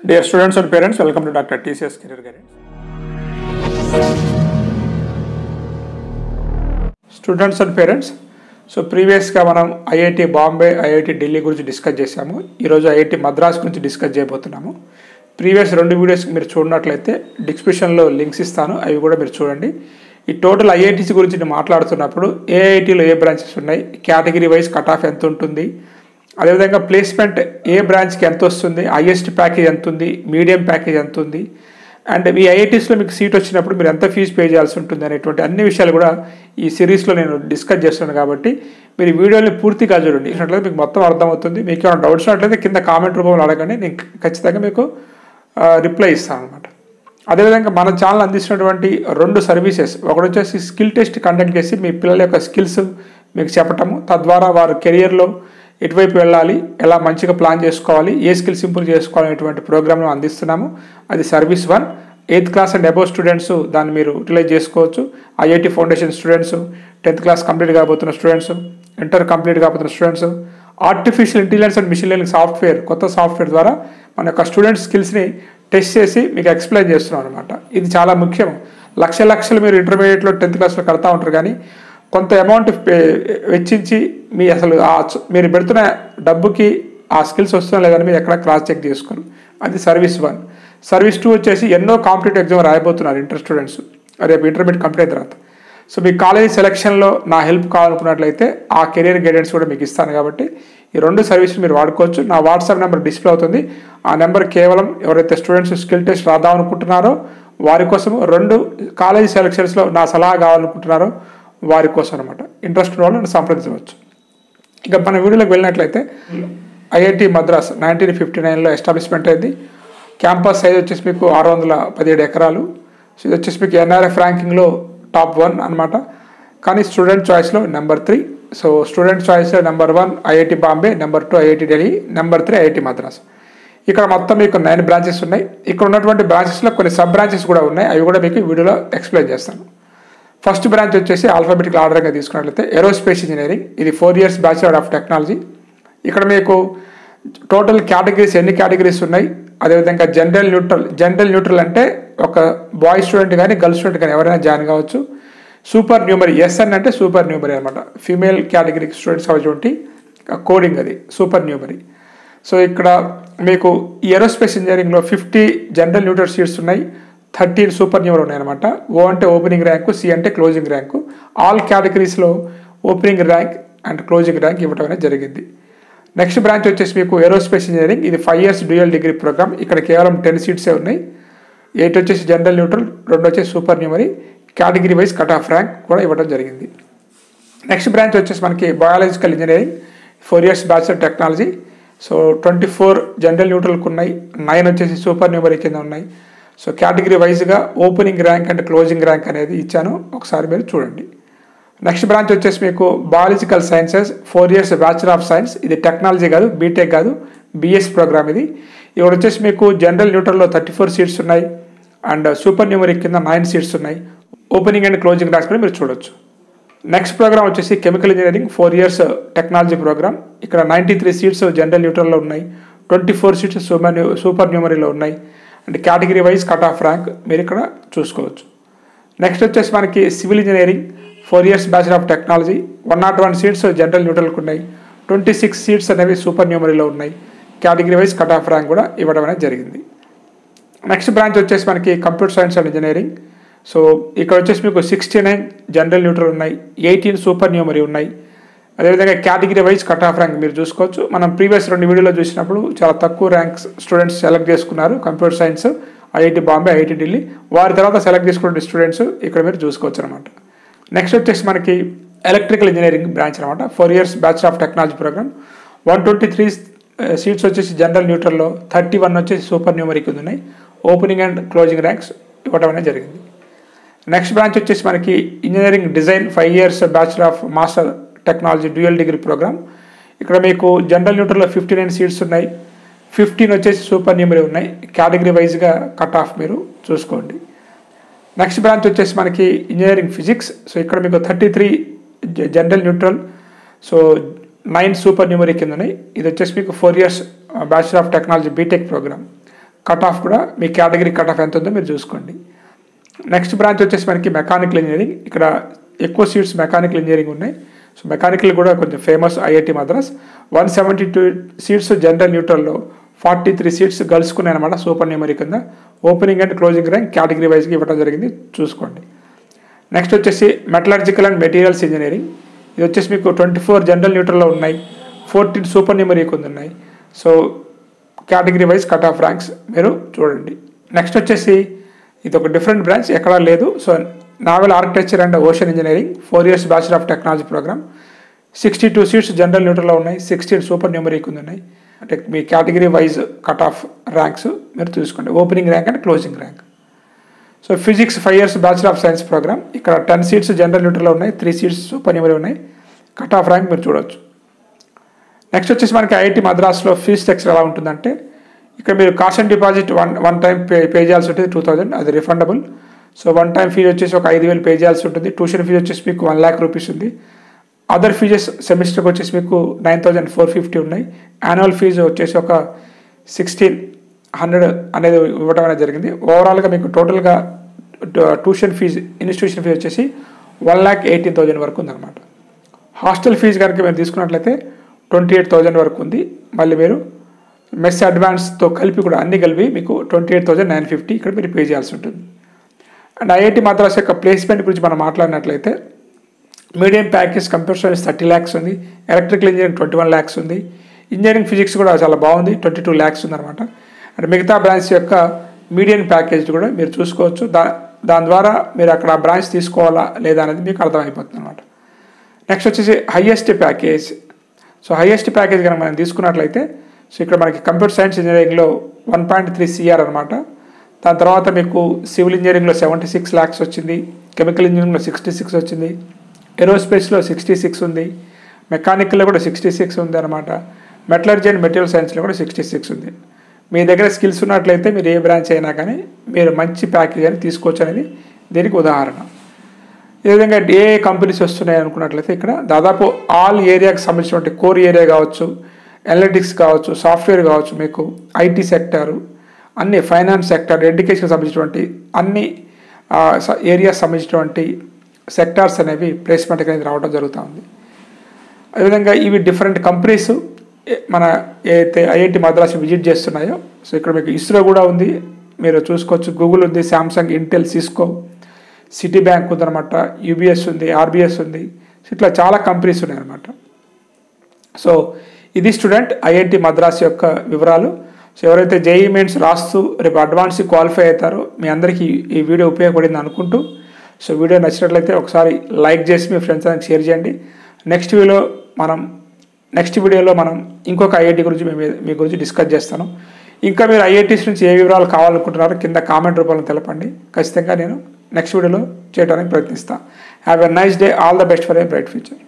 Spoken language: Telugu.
Dear students and parents, welcome to Dr. TCS Career Guidance. Students and parents, ప్రీవియస్గా మనం ఐఐటి బాంబే, ఐఐటి ఢిల్లీ గురించి డిస్కస్ చేసాము. ఈరోజు ఐఐటి మద్రాస్ గురించి డిస్కస్ చేయబోతున్నాము. ప్రీవియస్ 2 వీడియోస్ మీరు చూడనట్లయితే డిస్క్రిప్షన్లో లింక్స్ ఇస్తాను, అవి కూడా మీరు చూడండి. ఈ టోటల్ ఐఐటీస్ గురించి నేను మాట్లాడుతున్నప్పుడు ఏ ఐఐటీలో ఏ బ్రాంచెస్ ఉన్నాయి, కేటగిరీ వైజ్ కట్ ఆఫ్ ఎంత ఉంటుంది, అదేవిధంగా ప్లేస్మెంట్ ఏ బ్రాంచ్కి ఎంత వస్తుంది, హైయెస్ట్ ప్యాకేజ్ ఎంత ఉంది, మీడియం ప్యాకేజ్ ఎంత ఉంది, అండ్ మీ ఐఐటీస్లో మీకు సీట్ వచ్చినప్పుడు మీరు ఎంత ఫీజు పే చేయాల్సి ఉంటుంది అనేటువంటి అన్ని విషయాలు కూడా ఈ సిరీస్లో నేను డిస్కస్ చేస్తున్నాను. కాబట్టి మీరు ఈ వీడియోని పూర్తిగా చూడండి, చూసినట్లయితే మీకు మొత్తం అర్థమవుతుంది. మీకు ఏమైనా డౌట్స్ ఉన్నట్లయితే కింద కామెంట్ రూపంలో అడగండి, నేను ఖచ్చితంగా మీకు రిప్లై ఇస్తాను అనమాట. అదేవిధంగా మన ఛానల్ అందిస్తున్నటువంటి 2 సర్వీసెస్, ఒకటి వచ్చేసి స్కిల్ టెస్ట్ కండక్ట్ చేసి మీ పిల్లల యొక్క స్కిల్స్ మీకు చెప్పటము, తద్వారా వారు కెరియర్లో ఎటువైపు వెళ్ళాలి, ఎలా మంచిగా ప్లాన్ చేసుకోవాలి, ఏ స్కిల్స్ ఇంప్రూవ్ చేసుకోవాలి అనేటువంటి ప్రోగ్రామ్ను అందిస్తున్నాము. అది service 1. 8th class and above students దాన్ని మీరు యూటిలైజ్ చేసుకోవచ్చు. IIT foundation students, 10th class complete కాబోతున్న స్టూడెంట్స్, ఇంటర్ కంప్లీట్ కాబోతున్న students, artificial intelligence and machine learning software, కొత్త సాఫ్ట్వేర్ ద్వారా మన యొక్క స్టూడెంట్స్ స్కిల్స్ని టెస్ట్ చేసి మీకు ఎక్స్ప్లెయిన్ చేస్తున్నాం అనమాట. ఇది చాలా ముఖ్యం. లక్షలు మీరు ఇంటర్మీడియట్లో 10th క్లాస్లో కడతా ఉంటారు, కానీ కొంత అమౌంట్ వెచ్చించి మీ అసలు మీరు పెడుతున్న డబ్బుకి ఆ స్కిల్స్ వస్తున్నా లేదని మీరు ఎక్కడ క్రాస్ చెక్ చేసుకోరు. అది సర్వీస్ 1. సర్వీస్ 2 వచ్చేసి ఎన్నో కాంపిటేటివ్ ఎగ్జామ్ రాయబోతున్నారు ఇంటర్ స్టూడెంట్స్ రేపు ఇంటర్మీడియట్ కంప్లీట్ అయిన తర్వాత. సో మీ కాలేజీ సెలక్షన్లో నా హెల్ప్ కావాలనుకున్నట్లయితే ఆ కెరీర్ గైడెన్స్ కూడా మీకు ఇస్తాను. కాబట్టి ఈ 2 సర్వీసులు మీరు వాడుకోవచ్చు. నా వాట్సాప్ నెంబర్ డిస్ప్లే అవుతుంది. ఆ నెంబర్ కేవలం ఎవరైతే స్టూడెంట్స్ స్కిల్ టెస్ట్ రాద్దాం అనుకుంటున్నారో వారి కోసం, 2 కాలేజీ సెలక్షన్స్లో నా సలహా కావాలనుకుంటున్నారో వారి కోసం అనమాట. ఇంట్రెస్ట్ ఉన్న వాళ్ళు సంప్రదించవచ్చు. ఇక మన వీడియోలోకి వెళ్ళినట్లయితే ఐఐటి మద్రాస్ 1959లో ఎస్టాబ్లిష్మెంట్ అయింది. క్యాంపస్ సైజ్ వచ్చేసి మీకు 617 ఎకరాలు. సో ఇది వచ్చేసి మీకు ఎన్ఆర్ఎఫ్ ర్యాంకింగ్లో టాప్ 1 అనమాట. కానీ స్టూడెంట్ చాయిస్లో నెంబర్ 3. సో స్టూడెంట్ చాయిస్లో number 1 IIT Bombay, number 2 IIT Delhi, number 3 IIT Madras. ఇక్కడ మొత్తం మీకు 9 బ్రాంచెస్ ఉన్నాయి. ఇక్కడ ఉన్నటువంటి బ్రాంచెస్లో కొన్ని సబ్ బ్రాంచెస్ కూడా ఉన్నాయి, అవి కూడా మీకు వీడియోలో ఎక్స్ప్లెయిన్ చేస్తాను. ఫస్ట్ బ్రాంచ్ వచ్చేసి ఆల్ఫాబెటికల్ ఆర్డర్గా తీసుకున్నట్లయితే ఏరోస్పేస్ ఇంజనీరింగ్. ఇది 4 years బ్యాచిలర్ ఆఫ్ టెక్నాలజీ. ఇక్కడ మీకు టోటల్ కేటగిరీస్, ఎన్ని కేటగిరీస్ ఉన్నాయి, అదేవిధంగా జనరల్ న్యూట్రల్ అంటే ఒక బాయ్ స్టూడెంట్ కానీ గర్ల్ స్టూడెంట్ కానీ ఎవరైనా జాయిన్ కావచ్చు. సూపర్ న్యూమరీ, ఎస్ఎన్ అంటే సూపర్ న్యూమరీ అనమాట, ఫీమేల్ కేటగిరీ స్టూడెంట్స్ అటువంటి కోడింగ్, అది సూపర్ న్యూమరీ. సో ఇక్కడ మీకు ఈ ఏరోస్పేస్ ఇంజనీరింగ్లో 50 జనరల్ న్యూట్రల్ సీట్స్ ఉన్నాయి, 13 సూపర్ న్యూమర్ ఉన్నాయన్నమాట. ఓ అంటే ఓపెనింగ్ ర్యాంకు, సి అంటే క్లోజింగ్ ర్యాంకు. ఆల్ కేటగిరీస్లో opening rank and closing rank ఇవ్వడం అనేది జరిగింది. నెక్స్ట్ బ్రాంచ్ వచ్చేసి మీకు ఏరోస్పేస్ ఇంజనీరింగ్. ఇది 5 years డ్యూయల్ డిగ్రీ ప్రోగ్రామ్. ఇక్కడ కేవలం 10 సీట్సే ఉన్నాయి. 8 వచ్చేసి జనరల్ న్యూట్రల్, 2 వచ్చేసి supernumerary. Category wise cut off rank కూడా ఇవ్వడం జరిగింది. నెక్స్ట్ బ్రాంచ్ వచ్చేసి మనకి biological engineering, 4 years bachelor technology. So 24 general న్యూట్రల్కి ఉన్నాయి, 9 వచ్చేసి సూపర్ న్యూమరీ కింద ఉన్నాయి. సో కేటగిరీ వైజ్గా opening rank and closing rank అనేది ఇచ్చాను, ఒకసారి మీరు చూడండి. నెక్స్ట్ బ్రాంచ్ వచ్చేసి మీకు biological sciences, 4 years bachelor of science. ఇది టెక్నాలజీ కాదు, బీటెక్ కాదు, బిఎస్ ప్రోగ్రామ్ ఇది. ఇక్కడ వచ్చేసి మీకు జనరల్ న్యూట్రల్లో 34 సీట్స్ ఉన్నాయి అండ్ సూపర్ న్యూమరీ కింద 9 సీట్స్ ఉన్నాయి. ఓపెనింగ్ అండ్ క్లోజింగ్ ర్యాంక్స్ కూడా మీరు చూడొచ్చు. నెక్స్ట్ ప్రోగ్రామ్ వచ్చేసి chemical engineering, 4 years technology programme. ఇక్కడ 93 సీట్స్ జనరల్ న్యూట్రల్లో ఉన్నాయి, 24 సీట్స్ సూపర్ న్యూమరీలో ఉన్నాయి and category wise cut off rank మీరు ఇక్కడ చూసుకోవచ్చు. నెక్స్ట్ వచ్చేసి మనకి civil engineering, 4 years bachelor of technology. 101 seats general న్యూట్రల్కి ఉన్నాయి, 26 సీట్స్ అనేవి సూపర్ న్యూమరీలో ఉన్నాయి. Category wise cut off rank కూడా ఇవ్వడం అనేది జరిగింది. నెక్స్ట్ బ్రాంచ్ వచ్చేసి మనకి computer science and engineering. So ఇక్కడ వచ్చేసి మీకు 69 జనరల్ న్యూట్రల్ ఉన్నాయి, 18 సూపర్ న్యూమరీ ఉన్నాయి. అదేవిధంగా category wise cut off rank మీరు చూసుకోవచ్చు. మనం ప్రీవియస్ 2 వీడియోలో చూసినప్పుడు చాలా తక్కువ ర్యాంక్స్ స్టూడెంట్స్ సెలెక్ట్ చేసుకున్నారు, computer science, IIT Bombay, IIT Delhi. వారి తర్వాత సెలెక్ట్ చేసుకున్న స్టూడెంట్స్ ఇక్కడ మీరు చూసుకోవచ్చు అనమాట. నెక్స్ట్ వచ్చేసి మనకి ఎలక్ట్రికల్ ఇంజనీరింగ్ బ్రాంచ్ అనమాట, 4 years bachelor of technology programme. 123 seats వచ్చేసి జనరల్ న్యూట్రల్లో, 31 వచ్చేసి సూపర్ న్యూమరీ కింద ఉన్నాయి. ఓపెనింగ్ అండ్ క్లోజింగ్ ర్యాంక్స్ ఇవ్వడం అనేది జరిగింది. నెక్స్ట్ బ్రాంచ్ వచ్చేసి మనకి engineering design, 5 years bachelor of master technology dual degree programme. ఇక్కడ మీకు జనరల్ న్యూట్రల్లో 59 సీట్స్ ఉన్నాయి, 15 వచ్చేసి సూపర్ న్యూమరీ ఉన్నాయి. కేటగిరీ వైజ్గా కట్ ఆఫ్ మీరు చూసుకోండి. నెక్స్ట్ బ్రాంచ్ వచ్చేసి మనకి ఇంజనీరింగ్ ఫిజిక్స్. సో ఇక్కడ మీకు 33 general neutral, so 9 supernumerary కింద ఉన్నాయి. ఇది వచ్చేసి మీకు 4 years bachelor of technology BTech programme. Cut off కూడా మీ కేటగిరీ కట్ ఆఫ్ ఎంత ఉందో మీరు చూసుకోండి. నెక్స్ట్ బ్రాంచ్ వచ్చేసి మనకి మెకానికల్ ఇంజనీరింగ్. ఇక్కడ ఎక్కువ సీట్స్ మెకానికల్ ఇంజనీరింగ్ ఉన్నాయి. సో మెకానికల్ కూడా కొంచెం famous IIT Madras. 172 seats general న్యూట్రల్లో, 43 సీట్స్ గర్ల్స్కు ఉన్నాయి అనమాట. సూపర్ న్యూమరీ కింద opening and closing rank category వైజ్గా ఇవ్వడం జరిగింది, చూసుకోండి. నెక్స్ట్ వచ్చేసి మెటలర్జికల్ అండ్ మెటీరియల్స్ ఇంజనీరింగ్. ఇది వచ్చేసి మీకు 24 జనరల్ న్యూట్రల్లో ఉన్నాయి, 14 సూపర్ న్యూమరీ కింద ఉన్నాయి. So category wise cut off ranks మీరు చూడండి. నెక్స్ట్ వచ్చేసి ఇది ఒక డిఫరెంట్ బ్రాంచ్, ఎక్కడా లేదు. So naval architecture and ocean engineering 4 years bachelor of technology programme. 62 seats general న్యూట్రల్లో ఉన్నాయి, 16 సూపర్ న్యూమరీ కింద ఉన్నాయి. అంటే మీ category wise cut off ranks మీరు చూసుకోండి, opening rank and closing rank. So physics 5 years bachelor of science programme. ఇక్కడ 10 సీట్స్ జనరల్ న్యూట్రల్లో ఉన్నాయి, 3 సీట్స్ సూపర్ న్యూమరీ ఉన్నాయి. కట్ ఆఫ్ ర్యాంక్ మీరు చూడవచ్చు. నెక్స్ట్ వచ్చేసి మనకి ఐఐటి మద్రాస్లో ఫీజ్ స్ట్రక్చర్ ఎలా ఉంటుందంటే, ఇక్కడ మీరు caste and deposit one time pay చేయాల్సి ఉంటుంది 2000, అది refundable. So one time fee వచ్చేసి ఒక 5000 పే చేయాల్సి ఉంటుంది. ట్యూషన్ ఫీజు వచ్చేసి మీకు 1 lakh రూపీస్ ఉంది. అదర్ ఫీజెస్ సెమిస్టర్కి వచ్చేసి మీకు 9450 ఉన్నాయి. యాన్యువల్ ఫీజు వచ్చేసి ఒక 1600 అనేది ఇవ్వడం అనేది జరిగింది. ఓవరాల్గా మీకు టోటల్గా ట్యూషన్ ఫీజు, ఇన్స్టిట్యూషన్ ఫీజు వచ్చేసి 1,18,000 వరకు ఉందన్నమాట. హాస్టల్ ఫీజు కనుక మీరు తీసుకున్నట్లయితే 28,000 వరకు ఉంది. మళ్ళీ మీరు మెస్ అడ్వాన్స్తో కలిపి కూడా అన్ని కలిపి మీకు 28,950 ఇక్కడ మీరు పే చేయాల్సి ఉంటుంది. అండ్ ఐఐటి మద్రాస్ యొక్క ప్లేస్మెంట్ గురించి మనం మాట్లాడినట్లయితే, medium package computer science 30 lakhs ఉంది, ఎలక్ట్రికల్ ఇంజనీరింగ్ 21 lakhs ఉంది, ఇంజనీరింగ్ ఫిజిక్స్ కూడా చాలా బాగుంది 22 lakhs ఉందన్నమాట. అండ్ మిగతా బ్రాంచ్ యొక్క మీడియం ప్యాకేజ్ కూడా మీరు చూసుకోవచ్చు. దాని ద్వారా మీరు అక్కడ ఆ బ్రాంచ్ తీసుకోవాలా లేదా అనేది మీకు అర్థమైపోతుంది అనమాట. నెక్స్ట్ వచ్చేసి highest package. So highest package కనుక మనం తీసుకున్నట్లయితే, సో ఇక్కడ మనకి కంప్యూటర్ సైన్స్ ఇంజనీరింగ్లో 1.3 CR అనమాట. దాని తర్వాత మీకు సివిల్ ఇంజనీరింగ్లో 76 lakhs వచ్చింది, కెమికల్ ఇంజనీరింగ్లో 66 వచ్చింది, ఏరోస్పేస్లో 66 ఉంది, మెకానికల్లో కూడా 66 ఉంది అనమాట. మెటలర్జీ అండ్ మెటీరియల్ సైన్స్లో కూడా 66 ఉంది. మీ దగ్గర స్కిల్స్ ఉన్నట్లయితే మీరు ఏ బ్రాంచ్ అయినా కానీ మీరు మంచి ప్యాకేజ్ అని తీసుకోవచ్చు అనేది దీనికి ఉదాహరణ. ఈ విధంగా ఏ కంపెనీస్ వస్తున్నాయి అనుకున్నట్లయితే, ఇక్కడ దాదాపు ఆల్ ఏరియాకి సంబంధించినటువంటి కోర్ ఏరియా కావచ్చు, అనలిటిక్స్ కావచ్చు, సాఫ్ట్వేర్ కావచ్చు, మీకు ఐటీ సెక్టారు, అన్ని ఫైనాన్స్ సెక్టర్, ఎడ్యుకేషన్కి సంబంధించినటువంటి అన్ని ఏరియాస్ సంబంధించినటువంటి సెక్టార్స్ అనేవి ప్లేస్మెంట్ అనేది రావడం జరుగుతూ ఉంది. అదేవిధంగా ఇవి డిఫరెంట్ కంపెనీస్ మన ఏదైతే ఐఐటి మద్రాస్ విజిట్ చేస్తున్నాయో, సో ఇక్కడ మీకు ఇస్రో కూడా ఉంది, మీరు చూసుకోవచ్చు. గూగుల్ ఉంది, Samsung, Intel, Cisco, city bank ఉందన్నమాట, యూబీఎస్ ఉంది, ఆర్బీఎస్ ఉంది. సో ఇట్లా చాలా కంపెనీస్ ఉన్నాయన్నమాట. సో ఇది స్టూడెంట్ ఐఐటి మద్రాస్ యొక్క వివరాలు. సో ఎవరైతే జేఈఈ మెయిన్స్ రాస్తూ రేపు అడ్వాన్స్ క్వాలిఫై అవుతారో మీ అందరికీ ఈ వీడియో ఉపయోగపడింది అనుకుంటూ, సో వీడియో నచ్చినట్లయితే ఒకసారి లైక్ చేసి మీ ఫ్రెండ్స్ అందరికి షేర్ చేయండి. నెక్స్ట్ వీడియోలో మనం ఇంకొక ఐఐటి గురించి మీ గురించి డిస్కస్ చేస్తాను. ఇంకా మీరు ఐఐటీస్ నుంచి ఏ వివరాలు కావాలనుకుంటున్నారో కింద కామెంట్ రూపంలో తెలపండి. ఖచ్చితంగా నేను నెక్స్ట్ వీడియోలో చేయడానికి ప్రయత్నిస్తాను. Have a nice day. All the best for a bright future.